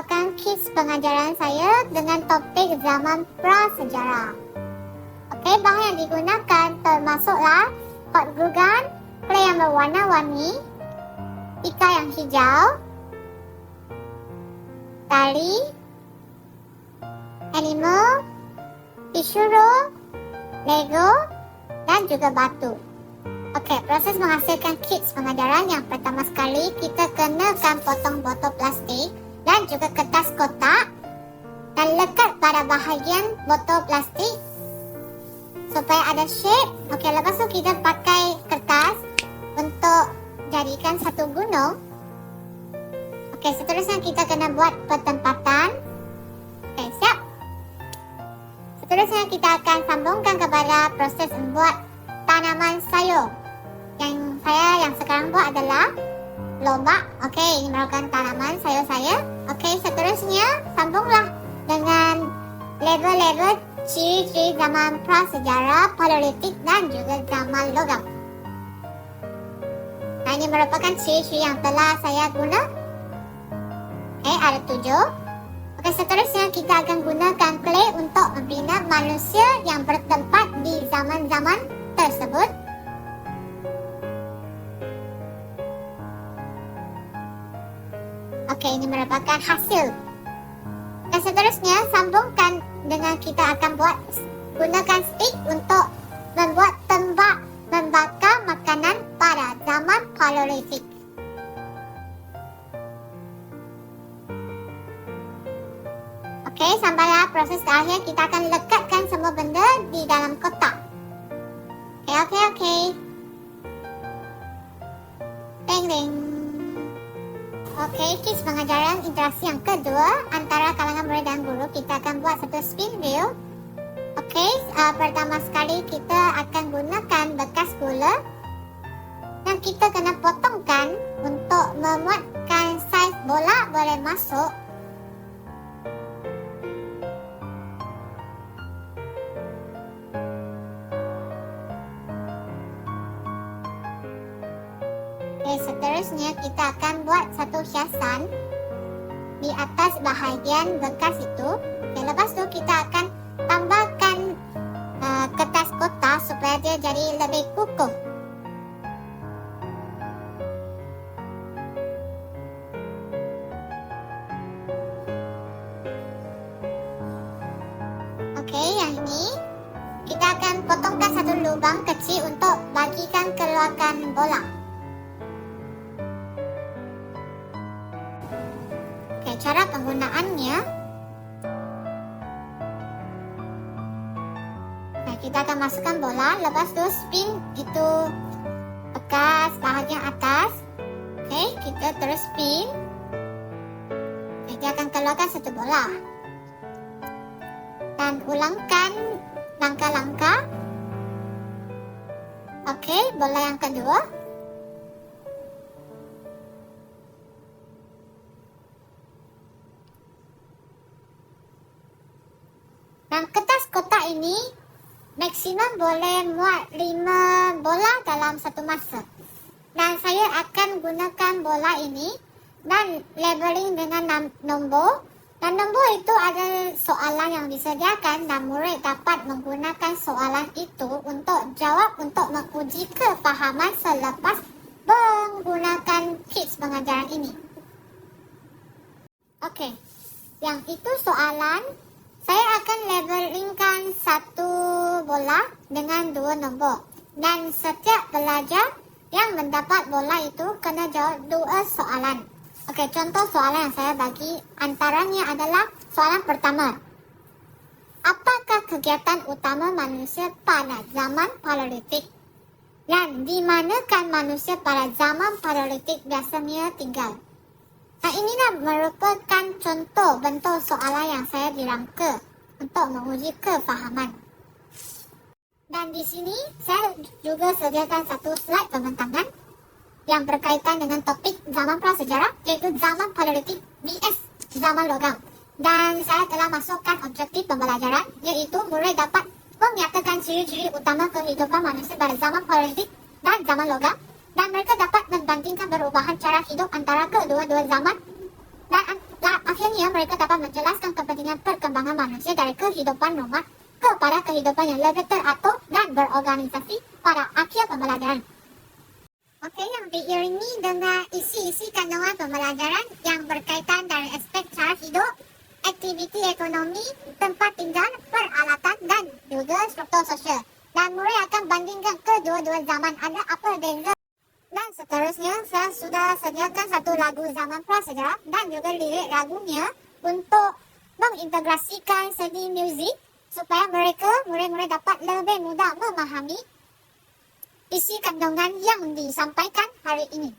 merupakan kits pengajaran saya dengan topik zaman prasejarah. Okey, bahan yang digunakan termasuklah hot glue gun, clay yang berwarna-warni, pika yang hijau, tali, animal, tissue roll, Lego dan juga batu. Okey, proses menghasilkan kits pengajaran yang pertama sekali kita kenakan potong botol plastik dan juga kertas kotak dan lekat pada bahagian botol plastik supaya ada shape. Okey, lepas tu kita pakai kertas untuk jadikan satu gunung. Okey, seterusnya kita kena buat pertempatan. Okey, siap. Seterusnya kita akan sambungkan kepada proses membuat tanaman sayur. Yang sekarang buat adalah lobak. Okey, ini merupakan tanaman sayur saya. Okey, seterusnya sambunglah dengan label-label ciri-ciri zaman prasejarah, paleolitik dan juga zaman logam. Nah, ini merupakan ciri-ciri yang telah saya guna. Okey, ada 7. Okey, seterusnya kita akan gunakan clay untuk membina manusia yang bertempat di zaman-zaman tersebut. Okey, ini merupakan hasil. Dan seterusnya sambungkan dengan kita akan gunakan stick untuk membuat tembak membakar makanan pada zaman paleolitik. Okey, sampailah proses terakhir, kita akan lekatkan semua benda di dalam kotak. Okey. Ding. Okey, kits pengajaran interaksi yang kedua antara kalangan murid dan guru, kita akan buat satu spin wheel. Okey, pertama sekali kita akan gunakan bekas gula dan kita kena potongkan untuk memuatkan saiz bola boleh masuk. Seterusnya kita akan buat satu hiasan di atas bahagian bekas itu. Dan lepas tu kita akan tambahkan kertas kotak supaya dia jadi lebih kukuh. Okey, yang ini kita akan potongkan satu lubang kecil untuk bagikan keluarkan bola. Cara penggunaannya, nah, kita akan masukkan bola, lepas tu spin itu bekas bahagian atas. Okey, kita terus spin. Dia akan keluarkan satu bola. Dan ulangkan langkah-langkah. Okey, bola yang kedua. Dan kertas kotak ini maksimum boleh muat 5 bola dalam satu masa. Dan saya akan gunakan bola ini dan labeling dengan nombor. Dan nombor itu ada soalan yang disediakan dan murid dapat menggunakan soalan itu untuk jawab untuk menguji kefahaman selepas menggunakan kits pengajaran ini. Okey, yang itu soalan. Saya akan labelingkan satu bola dengan 2 nombor. Dan setiap pelajar yang mendapat bola itu kena jawab 2 soalan. Okey, contoh soalan yang saya bagi antaranya adalah soalan pertama. Apakah kegiatan utama manusia pada zaman paleolitik? Dan di manakah manusia pada zaman paleolitik biasanya tinggal? Nah, inilah merupakan contoh bentuk soalan yang saya dirangka untuk menguji kefahaman. Dan di sini saya juga sediakan satu slide pembentangan yang berkaitan dengan topik zaman prasejarah, iaitu zaman paleolitik vs zaman logam. Dan saya telah masukkan objektif pembelajaran, iaitu murid dapat menyatakan ciri-ciri utama kehidupan manusia pada zaman paleolitik dan zaman logam. Dan mereka dapat membandingkan perubahan cara hidup antara kedua-dua zaman Dan akhirnya mereka dapat menjelaskan kepentingan perkembangan manusia dari kehidupan normal kepada kehidupan yang lebih teratur dan berorganisasi pada akhir pembelajaran. Okey, yang diiringi dengan isi-isi kandungan pembelajaran yang berkaitan dari aspek cara hidup, aktiviti ekonomi, tempat tinggal, peralatan dan juga struktur sosial. Dan murid akan bandingkan kedua-dua zaman ada apa beza. Dan seterusnya, saya sudah sediakan satu lagu zaman prasejarah dan juga lirik lagunya untuk mengintegrasikan seni muzik supaya murid-murid dapat lebih mudah memahami isi kandungan yang disampaikan hari ini.